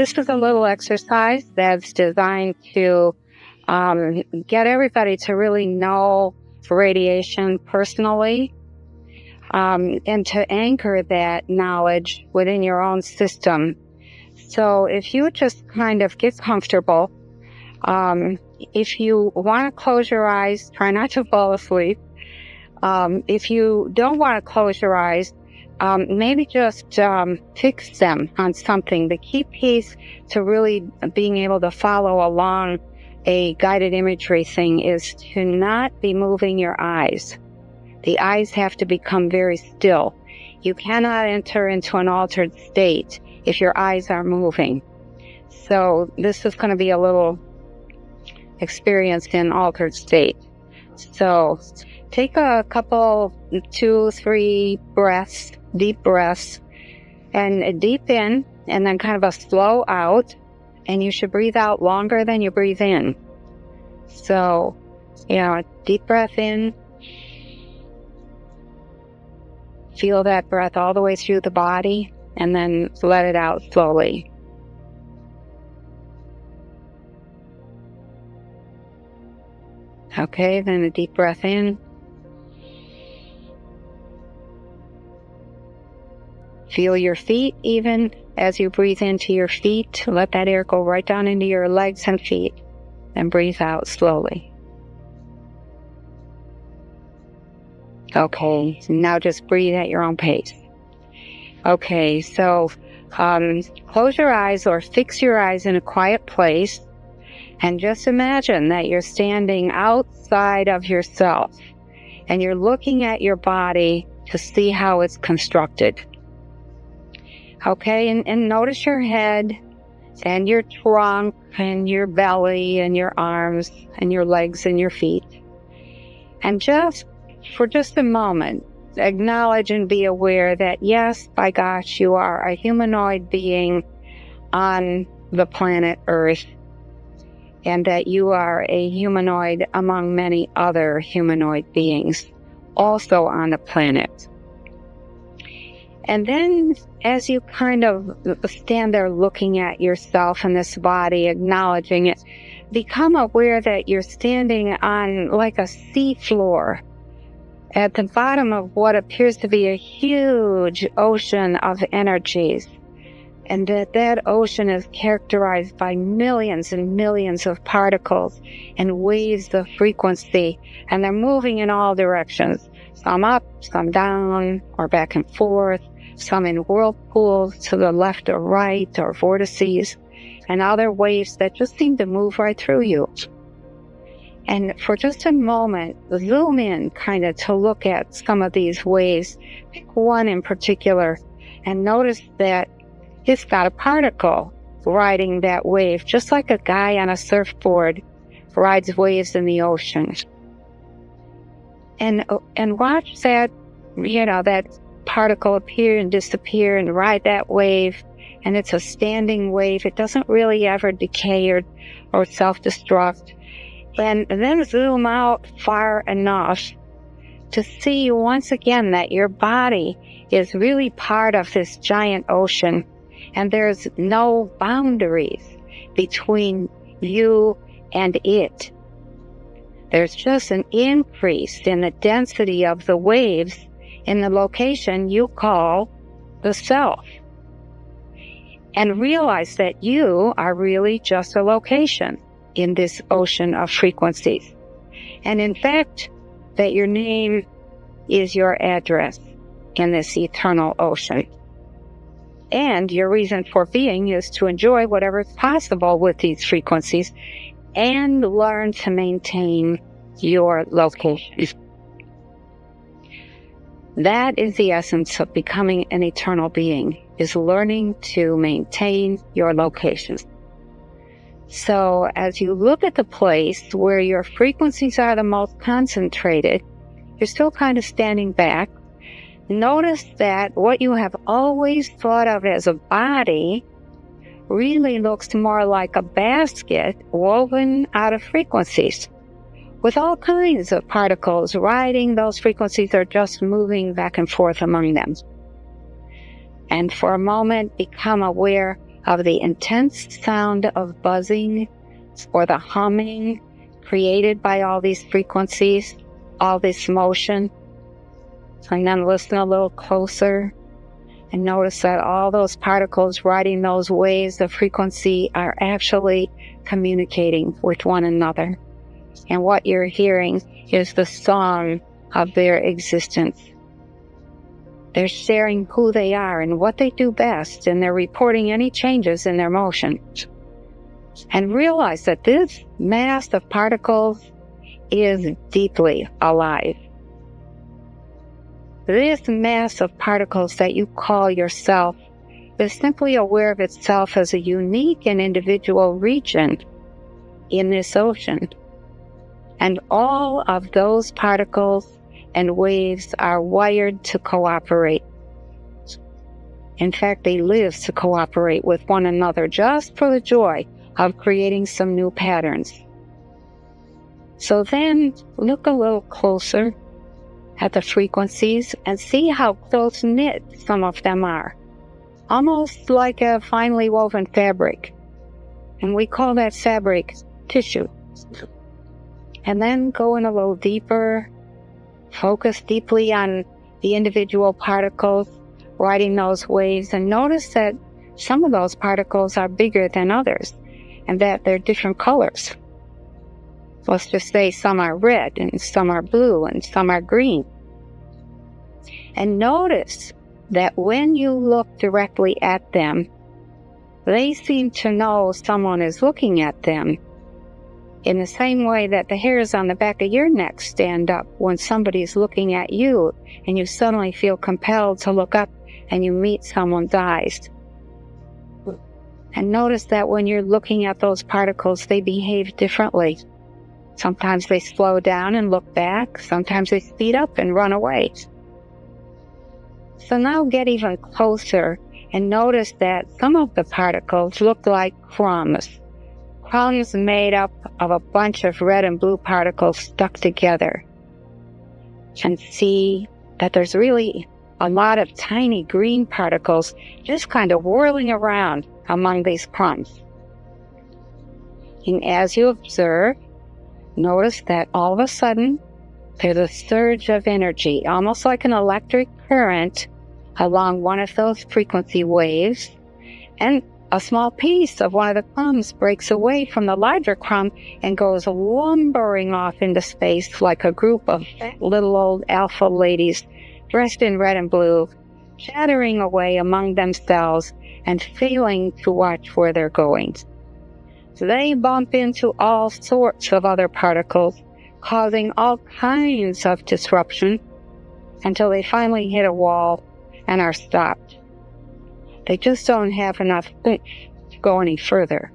this is a little exercise that's designed to get everybody to really know radiation personally, and to anchor that knowledge within your own system. So if you just kind of get comfortable, if you want to close your eyes, try not to fall asleep. If you don't want to close your eyes, maybe just fix them on something. The key piece to really being able to follow along a guided imagery thing is to not be moving your eyes. The eyes have to become very still. You cannot enter into an altered state if your eyes are moving. So this is going to be a little experience in altered state. So take a couple, 2-3 breaths, deep breaths, and a deep in, and then kind of a slow out, and you should breathe out longer than you breathe in. So, a deep breath in, feel that breath all the way through the body, and then let it out slowly. Okay, then a deep breath in. Feel your feet even as you breathe into your feet. Let that air go right down into your legs and feet. Then breathe out slowly. Okay, now just breathe at your own pace. Okay, so close your eyes or fix your eyes in a quiet place. And just imagine that you're standing outside of yourself and you're looking at your body to see how it's constructed. Okay, and notice your head and your trunk and your belly and your arms and your legs and your feet. And for just a moment, acknowledge and be aware that yes, by gosh, you are a humanoid being on the planet Earth, and that you are a humanoid among many other humanoid beings also on the planet. And then as you kind of stand there looking at yourself and this body, acknowledging it, become aware that you're standing on like a sea floor at the bottom of what appears to be a huge ocean of energies. And that ocean is characterized by millions and millions of particles and waves of frequency, and they're moving in all directions, some up, some down, or back and forth, some in whirlpools to the left or right, or vortices, and other waves that just seem to move right through you. And for just a moment, zoom in kind of to look at some of these waves. Pick one in particular and notice that it's got a particle riding that wave, just like a guy on a surfboard rides waves in the ocean. And watch that, that particle appear and disappear and ride that wave. And it's a standing wave. It doesn't really ever decay or self-destruct. And then zoom out far enough to see once again that your body is really part of this giant ocean. And there's no boundaries between you and it. There's just an increase in the density of the waves in the location you call the self. And realize that you are really just a location in this ocean of frequencies. And in fact, that your name is your address in this eternal ocean. And your reason for being is to enjoy whatever is possible with these frequencies and learn to maintain your location. That is the essence of becoming an eternal being, is learning to maintain your location. So as you look at the place where your frequencies are the most concentrated, you're still kind of standing back. Notice that what you have always thought of as a body really looks more like a basket woven out of frequencies, with all kinds of particles riding those frequencies or just moving back and forth among them. And for a moment, become aware of the intense sound of buzzing or the humming created by all these frequencies, all this motion. And then listen a little closer and notice that all those particles riding those waves of frequency are actually communicating with one another. And what you're hearing is the song of their existence. They're sharing who they are and what they do best, and they're reporting any changes in their motion. And realize that this mass of particles is deeply alive. This mass of particles that you call yourself is simply aware of itself as a unique and individual region in this ocean. And all of those particles and waves are wired to cooperate. In fact, they live to cooperate with one another just for the joy of creating some new patterns. So then look a little closer at the frequencies and see how close-knit some of them are. Almost like a finely woven fabric. And we call that fabric tissue. And then go in a little deeper. Focus deeply on the individual particles riding those waves, and notice that some of those particles are bigger than others and that they're different colors. Let's just say some are red and some are blue and some are green. And notice that when you look directly at them, they seem to know someone is looking at them, in the same way that the hairs on the back of your neck stand up when somebody's looking at you and you suddenly feel compelled to look up and you meet someone's eyes. And notice that when you're looking at those particles, they behave differently. Sometimes they slow down and look back. Sometimes they speed up and run away. So now get even closer and notice that some of the particles look like crumbs. Crumbs made up of a bunch of red and blue particles stuck together. And see that there's really a lot of tiny green particles just kind of whirling around among these crumbs. And as you observe, notice that all of a sudden there's a surge of energy, almost like an electric current along one of those frequency waves, and a small piece of one of the crumbs breaks away from the larger crumb and goes lumbering off into space like a group of little old alpha ladies dressed in red and blue, chattering away among themselves and failing to watch where they're going. So they bump into all sorts of other particles, causing all kinds of disruption until they finally hit a wall and are stopped. They just don't have enough to go any further.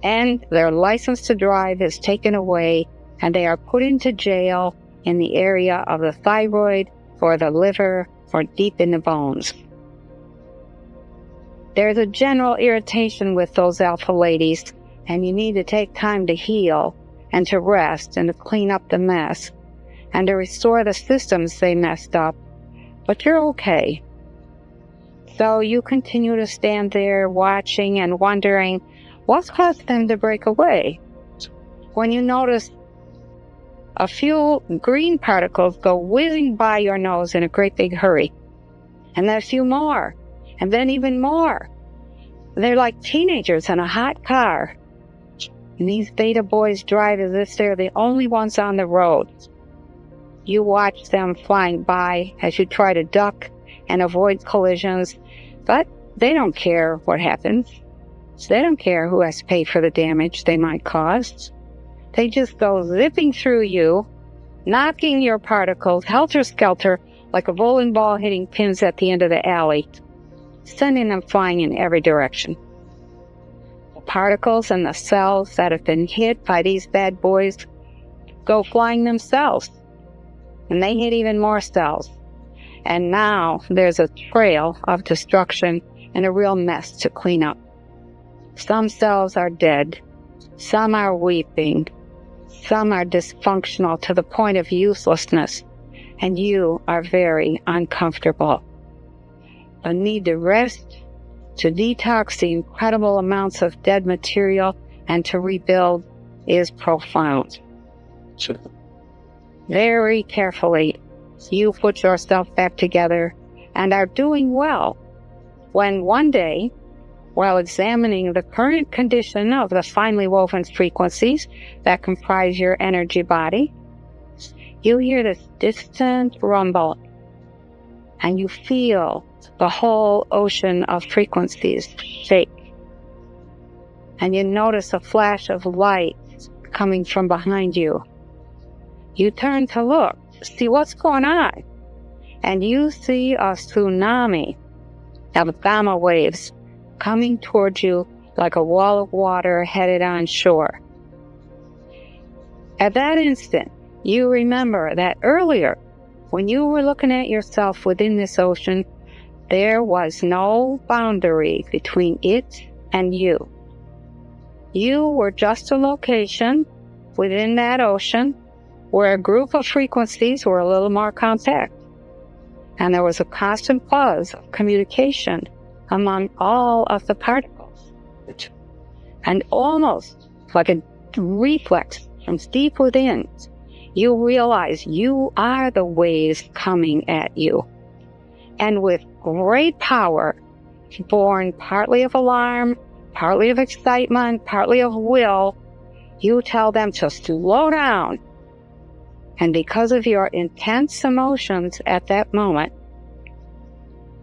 And their license to drive is taken away, and they are put into jail in the area of the thyroid or the liver or deep in the bones. There's a general irritation with those alpha ladies, and you need to take time to heal and to rest and to clean up the mess and to restore the systems they messed up. But you're okay. So you continue to stand there watching and wondering what caused them to break away. When you notice a few green particles go whizzing by your nose in a great big hurry, and then a few more, and then even more. They're like teenagers in a hot car. And these beta boys drive as if they're the only ones on the road. You watch them flying by as you try to duck and avoid collisions, but they don't care what happens. They don't care who has to pay for the damage they might cause. They just go zipping through you, knocking your particles helter-skelter like a bowling ball hitting pins at the end of the alley, sending them flying in every direction. The particles and the cells that have been hit by these bad boys go flying themselves, and they hit even more cells. And now there's a trail of destruction and a real mess to clean up. Some cells are dead, some are weeping, some are dysfunctional to the point of uselessness, and you are very uncomfortable. A need to rest to detox the incredible amounts of dead material and to rebuild is profound. Very carefully, you put yourself back together and are doing well when one day, while examining the current condition of the finely woven frequencies that comprise your energy body, you hear this distant rumble and you feel the whole ocean of frequencies shake. And you notice a flash of light coming from behind you. You turn to look, see what's going on, and you see a tsunami of gamma waves coming towards you like a wall of water headed on shore. At that instant, you remember that earlier, when you were looking at yourself within this ocean, there was no boundary between it and you. You were just a location within that ocean where a group of frequencies were a little more compact, and there was a constant buzz of communication among all of the particles. And almost like a reflex from deep within, you realize you are the waves coming at you. And with great power, born partly of alarm, partly of excitement, partly of will, you tell them to slow down. And because of your intense emotions at that moment,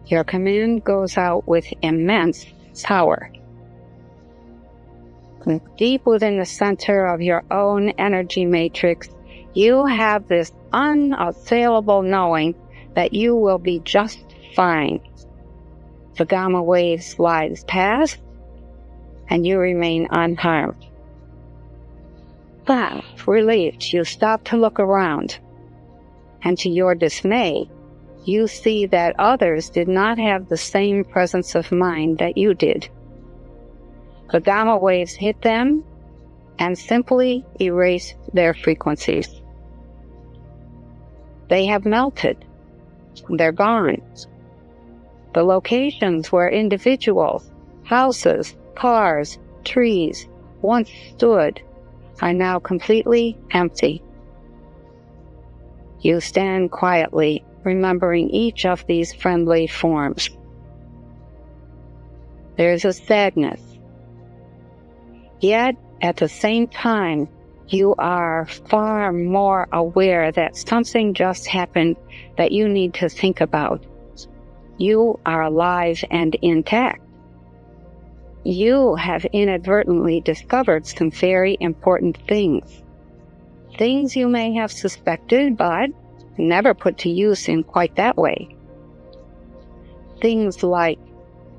your command goes out with immense power. Deep within the center of your own energy matrix, you have this unassailable knowing that you will be just fine. The gamma wave slides past, and you remain unharmed. But, relieved, you stop to look around, and to your dismay, you see that others did not have the same presence of mind that you did. The gamma waves hit them and simply erased their frequencies. They have melted. They're gone. The locations where individuals, houses, cars, trees once stood are now completely empty. You stand quietly, remembering each of these friendly forms. There's a sadness. Yet, at the same time, you are far more aware that something just happened that you need to think about. You are alive and intact. You have inadvertently discovered some very important things. Things you may have suspected, but never put to use in quite that way. Things like,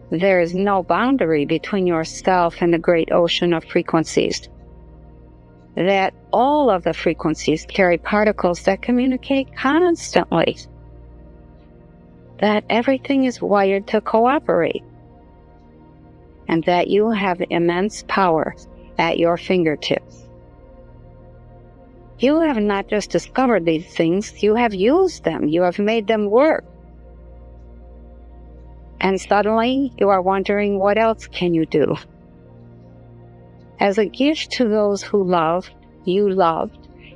there is no boundary between yourself and the great ocean of frequencies. That all of the frequencies carry particles that communicate constantly. That everything is wired to cooperate. And that you have immense power at your fingertips. You have not just discovered these things, you have used them, you have made them work. And suddenly, you are wondering, what else can you do? As a gift to those who loved, you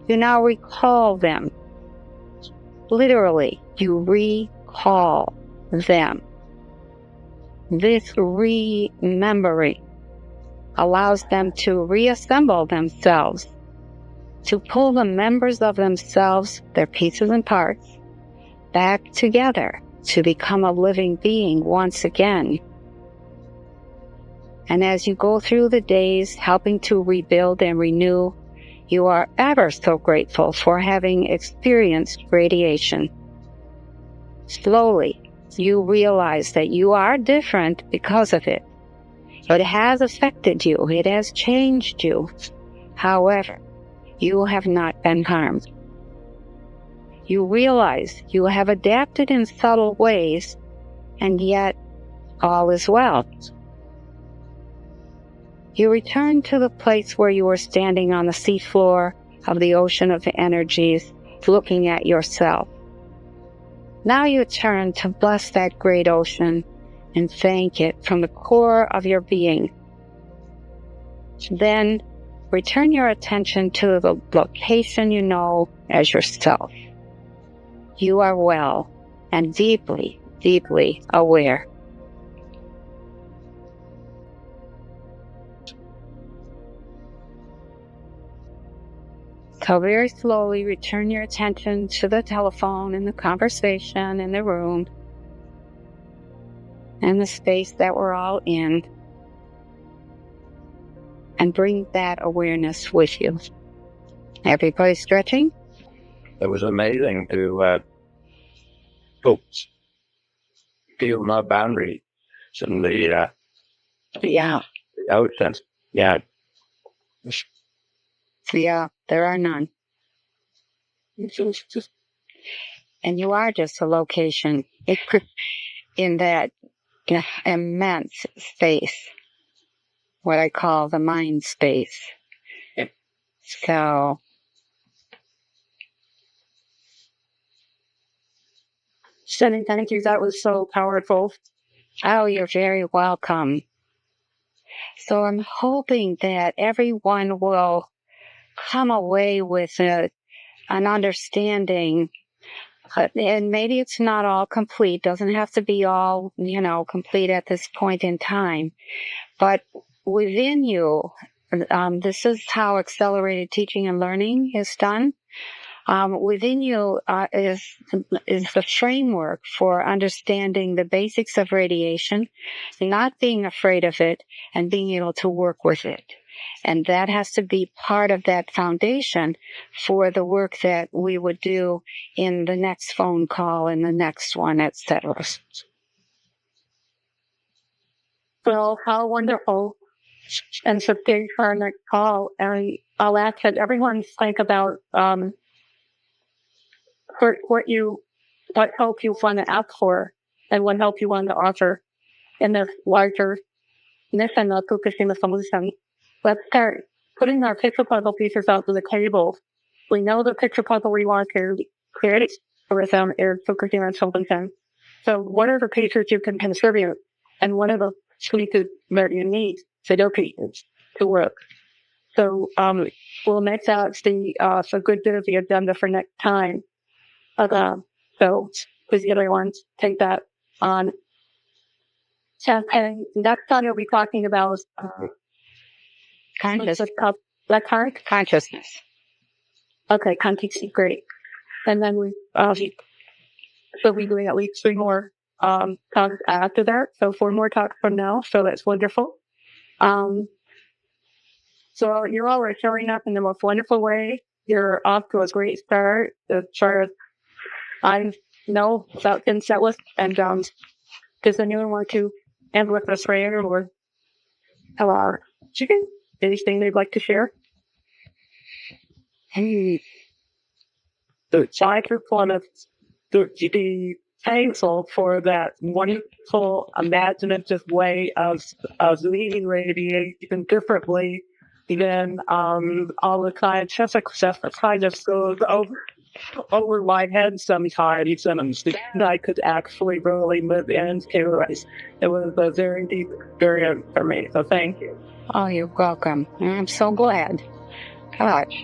now recall them. Literally, you recall them. This remembering allows them to reassemble themselves, to pull the members of themselves, their pieces and parts, back together to become a living being once again. And as you go through the days helping to rebuild and renew, you are ever so grateful for having experienced radiation. Slowly, you realize that you are different because of it. It has affected you. It has changed you. However, you have not been harmed. You realize you have adapted in subtle ways, and yet all is well. You return to the place where you were standing on the seafloor of the ocean of energies, looking at yourself. Now you turn to bless that great ocean and thank it from the core of your being. Then return your attention to the location you know as yourself. You are well and deeply, deeply aware. So very slowly return your attention to the telephone and the conversation in the room and the space that we're all in, and bring that awareness with you. Everybody stretching? It was amazing to feel my boundaries and the ocean. Yeah. Yeah, there are none. And you are just a location in that immense space, what I call the mind space. So, Jenny, thank you. That was so powerful. oh, you're very welcome. So I'm hoping that everyone will come away with an understanding, and maybe it's not all complete, doesn't have to be all, complete at this point in time, but within you, this is how accelerated teaching and learning is done. Within you is the framework for understanding the basics of radiation, not being afraid of it, and being able to work with it. And that has to be part of that foundation for the work that we would do in the next phone call, in the next one, etc. Well, how wonderful. And so thank for our next call. And I'll ask that everyone think about what help you want to ask for and what help you want to offer in this larger mission of Fukushima solution. Let's start putting our picture puzzle pieces out to the table. We know the picture puzzle we want to create for them is Fukushima solution. So what are the pieces you can contribute? And what are the pieces that you need for those pieces to work? So we'll make that the good bit of the agenda for next time. So please everyone take that on. And next time we'll be talking about Consciousness. Consciousness. Okay, consciousness, great. And then we'll be doing at least 3 more talks after that. So 4 more talks from now. So that's wonderful. So you all are showing up in the most wonderful way. You're off to a great start. As far as I know about Insetless. And does anyone want to end with us prayer or chicken? Anything they'd like to share? Hey. So I just want to be thankful for that wonderful, imaginative way of leading radiation differently than all the scientific stuff that kind of goes over my head sometimes, and I could actually really live into it. It was a very deep experience for me, so thank you. Oh, you're welcome. I'm so glad. Gosh.